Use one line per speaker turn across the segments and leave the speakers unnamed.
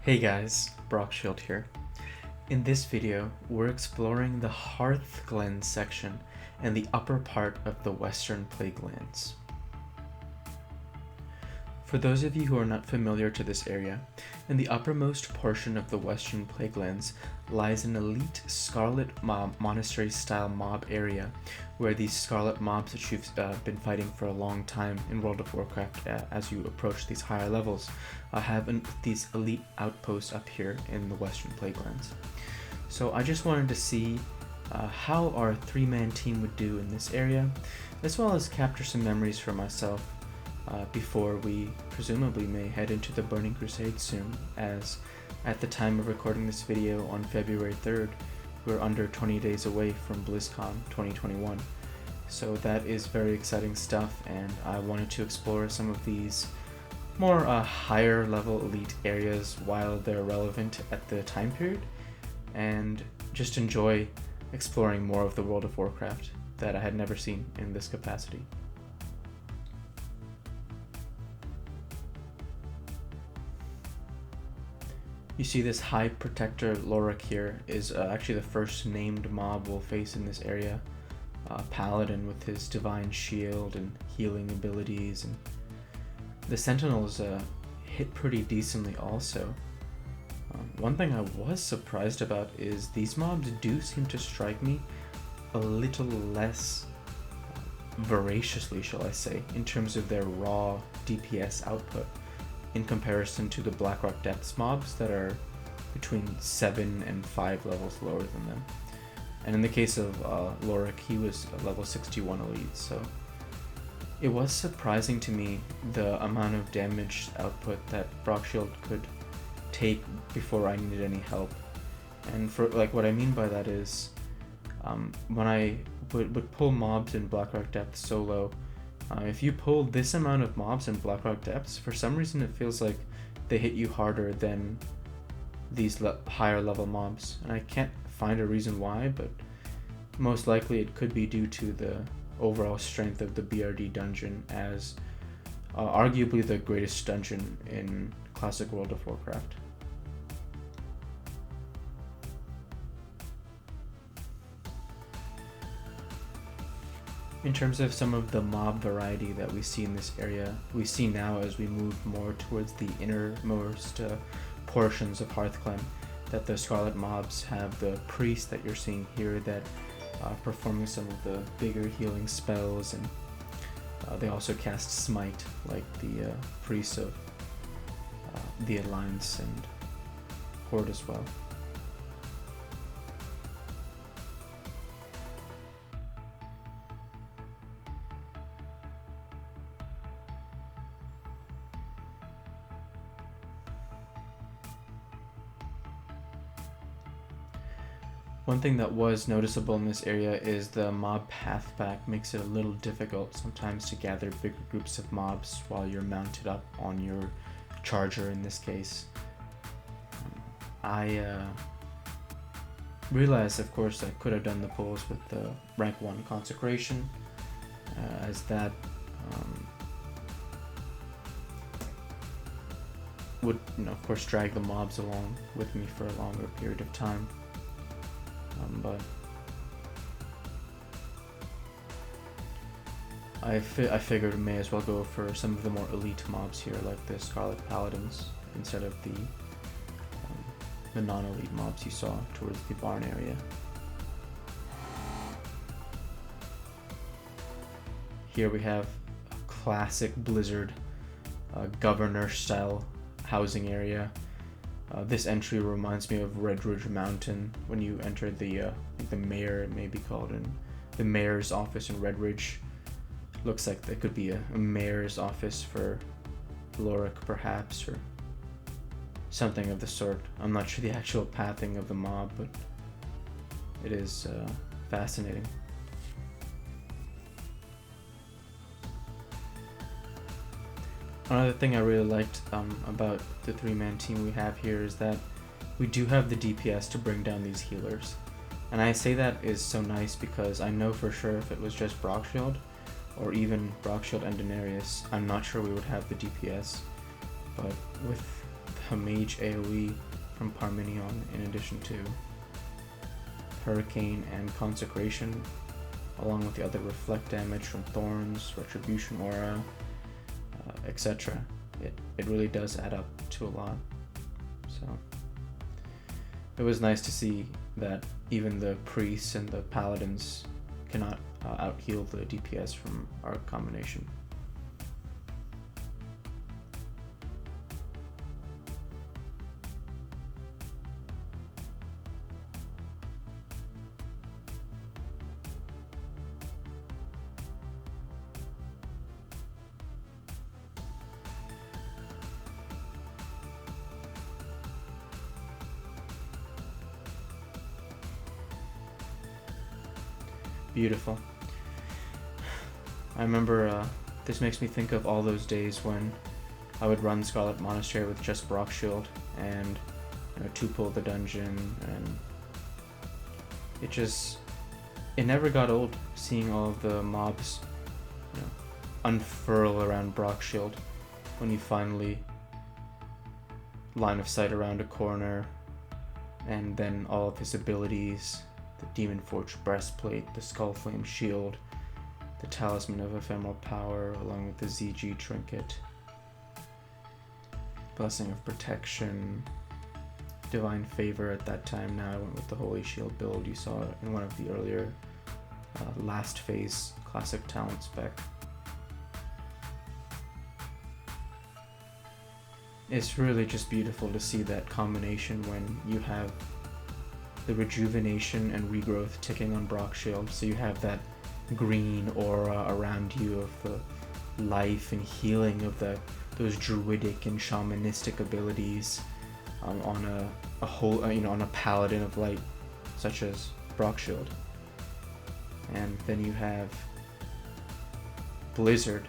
Hey guys, Brockshield here. In this video, we're exploring the Hearthglen section and the upper part of the Western Plaguelands. For those of you who are not familiar to this area, in the uppermost portion of the Western Plaguelands lies an elite Scarlet Monastery-style mob area, where these Scarlet mobs that you've been fighting for a long time in World of Warcraft as you approach these higher levels, have these elite outposts up here in the Western Plaguelands. So I just wanted to see how our three-man team would do in this area, as well as capture some memories for myself before we presumably may head into the Burning Crusade soon, as at the time of recording this video on February 3rd, we're under 20 days away from BlizzCon 2021. So that is very exciting stuff, and I wanted to explore some of these more higher level elite areas while they're relevant at the time period, and just enjoy exploring more of the World of Warcraft that I had never seen in this capacity. You see this High Protector Lorik here is actually the first named mob we'll face in this area. Paladin with his divine shield and healing abilities, and the Sentinels hit pretty decently also. One thing I was surprised about is these mobs do seem to strike me a little less voraciously, shall I say, in terms of their raw DPS output, in comparison to the Blackrock Depths mobs that are between 7 and 5 levels lower than them. And in the case of Lorik, he was a level 61 elite, so it was surprising to me the amount of damage output that Brockshield could take before I needed any help. And for what I mean by that is when I would pull mobs in Blackrock Depths solo, if you pull this amount of mobs in Blackrock Depths, for some reason it feels like they hit you harder than these higher level mobs. And I can't find a reason why, but most likely it could be due to the overall strength of the BRD dungeon as arguably the greatest dungeon in classic World of Warcraft. In terms of some of the mob variety that we see in this area, we see now as we move more towards the innermost portions of Hearthglen that the Scarlet mobs have the priest that you're seeing here that performing some of the bigger healing spells, and they also cast Smite like the priests of the Alliance and Horde as well. One thing that was noticeable in this area is the mob pathback makes it a little difficult sometimes to gather bigger groups of mobs while you're mounted up on your charger in this case. I realized, of course, I could have done the pulls with the rank 1 consecration, as that would, of course, drag the mobs along with me for a longer period of time. But I figured may as well go for some of the more elite mobs here, like the Scarlet Paladins, instead of the non-elite mobs you saw towards the barn area. Here we have a classic Blizzard governor-style housing area. This entry reminds me of Red Ridge Mountain when you enter the mayor, it may be called, in the mayor's office in Red Ridge. Looks like there could be a mayor's office for Lorik perhaps, or something of the sort. I'm not sure the actual pathing of the mob, but it is fascinating. Another thing I really liked about the three-man team we have here is that we do have the DPS to bring down these healers. And I say that is so nice because I know for sure if it was just Brockshield, or even Brockshield and Daenerys, I'm not sure we would have the DPS. But with a mage AoE from Parmenion in addition to Hurricane and Consecration, along with the other reflect damage from Thorns, Retribution Aura, etc. It really does add up to a lot. So it was nice to see that even the priests and the paladins cannot out-heal the DPS from our combination. Beautiful. I remember this makes me think of all those days when I would run Scarlet Monastery with just Brock Shield and two-pull the dungeon, and it never got old seeing all of the mobs unfurl around Brock Shield when you finally line of sight around a corner, and then all of his abilities, the Demon Forge Breastplate, the Skullflame Shield, the Talisman of Ephemeral Power, along with the ZG Trinket, Blessing of Protection, Divine Favor at that time. Now I went with the Holy Shield build you saw in one of the earlier last phase classic talent spec. It's really just beautiful to see that combination when you have the rejuvenation and regrowth ticking on Brock Shield, so you have that green aura around you of the life and healing of those druidic and shamanistic abilities on a paladin of light such as Brock Shield. And then you have Blizzard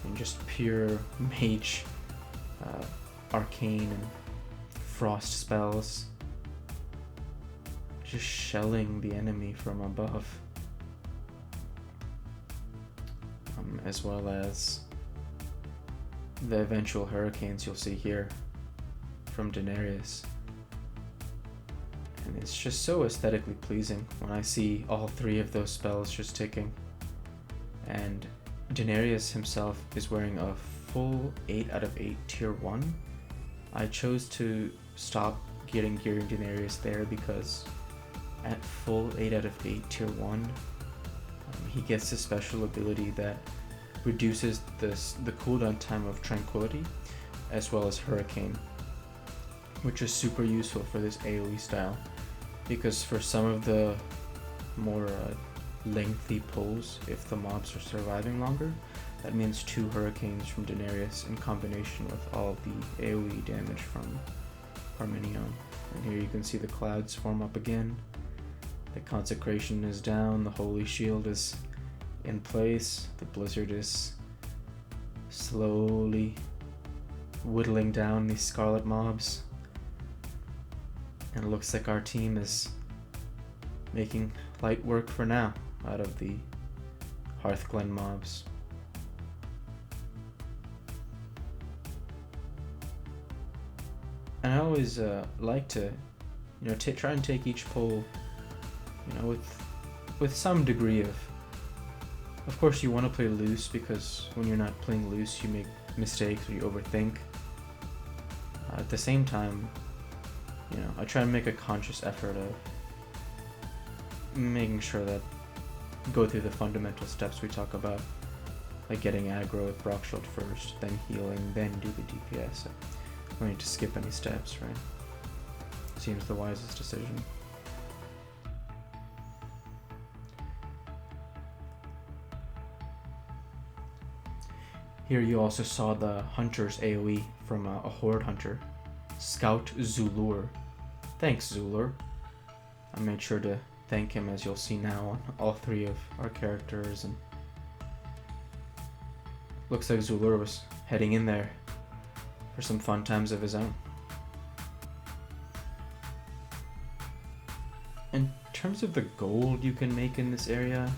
and just pure mage arcane and frost spells, just shelling the enemy from above, as well as the eventual hurricanes you'll see here from Denarius. And it's just so aesthetically pleasing when I see all three of those spells just ticking. And Denarius himself is wearing a full 8 out of 8 tier 1. I chose to stop gearing Denarius there because at full 8 out of 8 tier 1, he gets a special ability that reduces the cooldown time of Tranquility as well as Hurricane, which is super useful for this AoE style, because for some of the more lengthy pulls, if the mobs are surviving longer, that means 2 Hurricanes from Denarius in combination with all of the AoE damage from Parmenion. And here you can see the clouds form up again. The Consecration is down, the Holy Shield is in place, the Blizzard is slowly whittling down these Scarlet mobs. And it looks like our team is making light work for now out of the Hearthglen mobs. And I always like to, try and take each pull, with some degree of course you want to play loose, because when you're not playing loose you make mistakes or you overthink. At the same time, I try and make a conscious effort of making sure that go through the fundamental steps we talk about, like getting aggro with Brock Shield first, then healing, then do the DPS. I don't need to skip any steps, right? Seems the wisest decision. Here you also saw the Hunter's AoE from a Horde Hunter, Scout Zulur. Thanks, Zulur. I made sure to thank him, as you'll see now, on all 3 of our characters, and looks like Zulur was heading in there for some fun times of his own. In terms of the gold you can make in this area,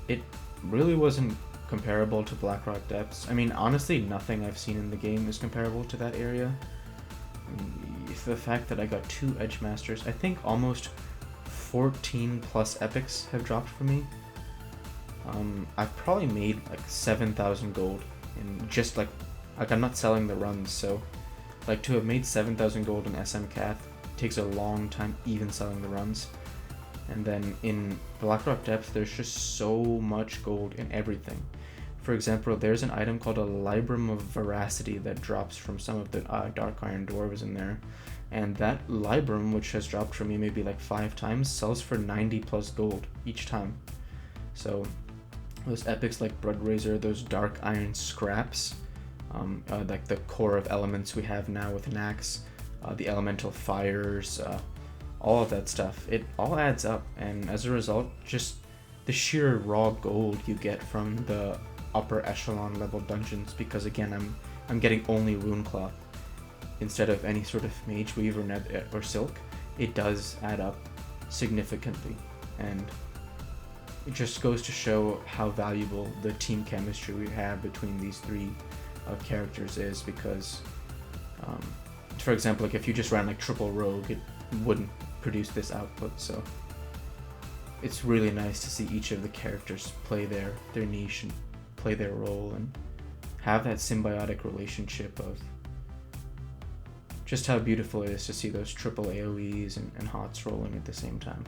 it really wasn't comparable to Blackrock Depths. I mean, honestly, nothing I've seen in the game is comparable to that area. The fact that I got 2 Edge Masters, I think almost 14 plus epics have dropped for me. I've probably made like 7,000 gold in just like I'm not selling the runs, so like to have made 7,000 gold in SM Cath takes a long time even selling the runs. And then in Blackrock Depth, there's just so much gold in everything. For example, there's an item called a Librum of Veracity that drops from some of the Dark Iron Dwarves in there. And that Librum, which has dropped for me maybe like 5 times, sells for 90 plus gold each time. So those epics like Bloodrazor, those Dark Iron Scraps, like the core of elements we have now with Nax, the Elemental Fires, all of that stuff, it all adds up. And as a result, just the sheer raw gold you get from the upper echelon level dungeons, because again I'm getting only Runecloth instead of any sort of Mage Weave or Silk, it does add up significantly. And it just goes to show how valuable the team chemistry we have between these 3 characters is, because for example, like if you just ran like triple rogue, it wouldn't produce this output. So it's really nice to see each of the characters play their niche and play their role and have that symbiotic relationship of just how beautiful it is to see those triple AoEs and HOTS rolling at the same time.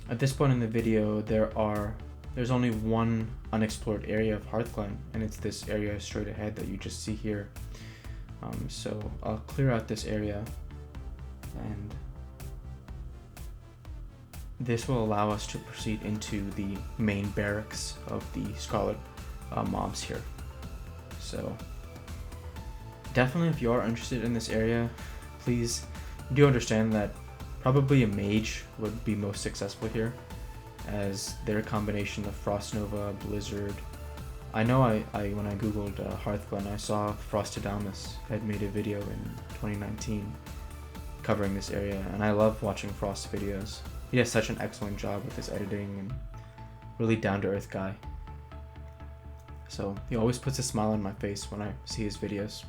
At this point in the video, there's only one unexplored area of Hearthglen, and it's this area straight ahead that you just see here. So I'll clear out this area, and this will allow us to proceed into the main barracks of the Scarlet mobs here. So definitely, if you are interested in this area, please do understand that probably a mage would be most successful here, as their combination of Frost Nova, Blizzard. I know I when I googled Hearthglen, I saw Frostadamus had made a video in 2019 covering this area, and I love watching Frost's videos. He does such an excellent job with his editing, and really down-to-earth guy. So he always puts a smile on my face when I see his videos.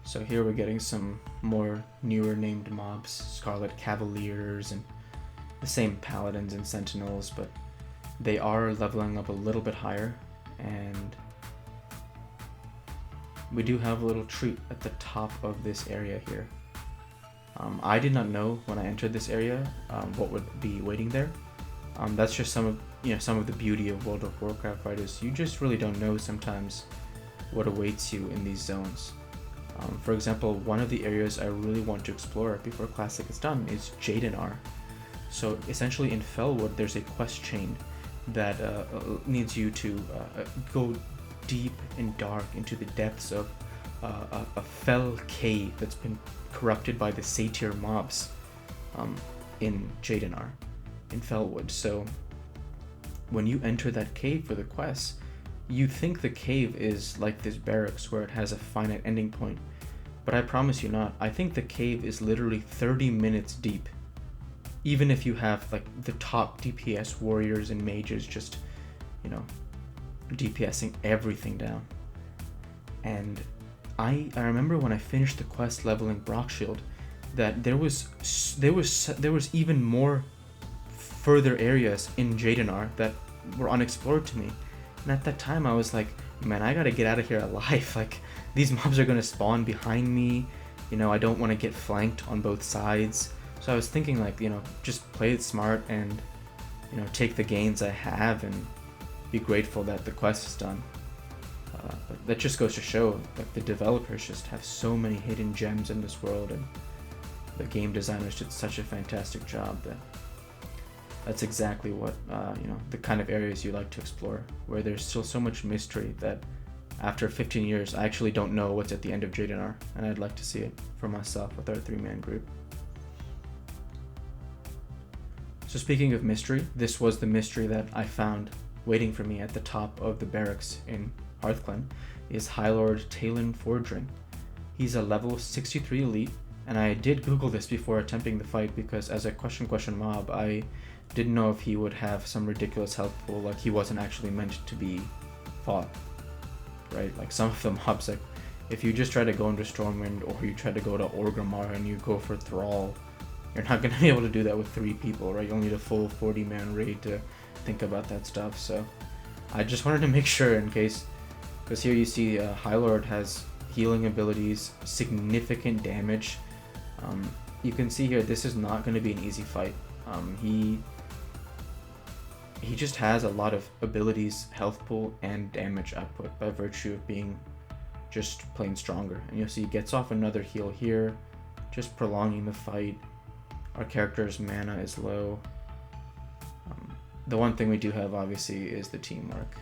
So here we're getting some more newer named mobs, Scarlet Cavaliers, and the same Paladins and Sentinels, but they are leveling up a little bit higher, and we do have a little treat at the top of this area here. I did not know when I entered this area what would be waiting there. That's just some of the beauty of World of Warcraft, right? Is you just really don't know sometimes what awaits you in these zones. For example, one of the areas I really want to explore before Classic is done is Jadenar. So essentially in Felwood, there's a quest chain that needs you to go deep and dark into the depths of a fell cave that's been corrupted by the Satyr mobs in Jadenar, in Felwood. So when you enter that cave for the quest, you think the cave is like this barracks where it has a finite ending point, but I promise you not. I think the cave is literally 30 minutes deep, even if you have like the top DPS warriors and mages just, DPSing everything down. And I remember when I finished the quest leveling Brockshield, that there was even more further areas in Jadenar that were unexplored to me. And at that time I was like, man, I gotta get out of here alive. Like, these mobs are gonna spawn behind me. I don't want to get flanked on both sides. So I was thinking like, just play it smart and, take the gains I have and be grateful that the quest is done. But that just goes to show that the developers just have so many hidden gems in this world, and the game designers did such a fantastic job that that's exactly what, the kind of areas you like to explore, where there's still so much mystery that after 15 years, I actually don't know what's at the end of Jadenar, and I'd like to see it for myself with our 3-man group. So speaking of mystery, this was the mystery that I found waiting for me at the top of the barracks in Hearthglen, is Highlord Fordring. He's a level 63 elite, and I did Google this before attempting the fight because as a question mob, I Didn't know if he would have some ridiculous health pool, like he wasn't actually meant to be fought, right? Like some of the mobs, like if you just try to go into Stormwind or you try to go to Orgrimmar and you go for Thrall, you're not going to be able to do that with 3 people, right? You'll need a full 40-man raid to think about that stuff. So I just wanted to make sure in case, because here you see Highlord has healing abilities, significant damage. You can see here this is not going to be an easy fight. He just has a lot of abilities, health pool, and damage output by virtue of being just plain stronger. And you'll see he gets off another heal here, just prolonging the fight. Our character's mana is low. The one thing we do have, obviously, is the teamwork.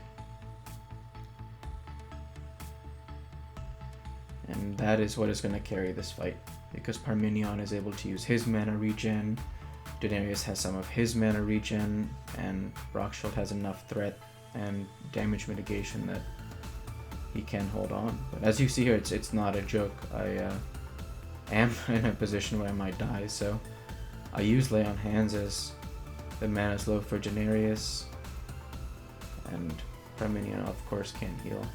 And that is what is going to carry this fight, because Parmenion is able to use his mana regen, Daenerys has some of his mana regen, and Rockshield has enough threat and damage mitigation that he can hold on. But as you see here, it's not a joke. I am in a position where I might die, so I use Lay on Hands as the mana is low for Daenerys, and Parmenion of course can't heal.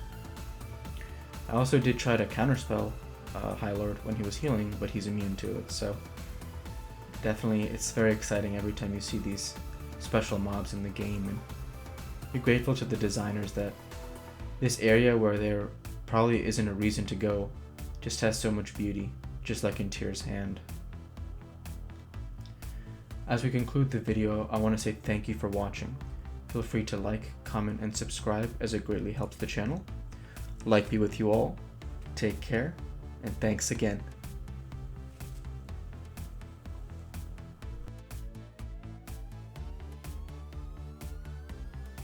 I also did try to counterspell Highlord when he was healing, but he's immune to it, so definitely it's very exciting every time you see these special mobs in the game, and you're grateful to the designers that this area where there probably isn't a reason to go just has so much beauty, just like in Tyr's Hand. As we conclude the video, I want to say thank you for watching. Feel free to like, comment, and subscribe as it greatly helps the channel. Light be with you all, take care, and thanks again.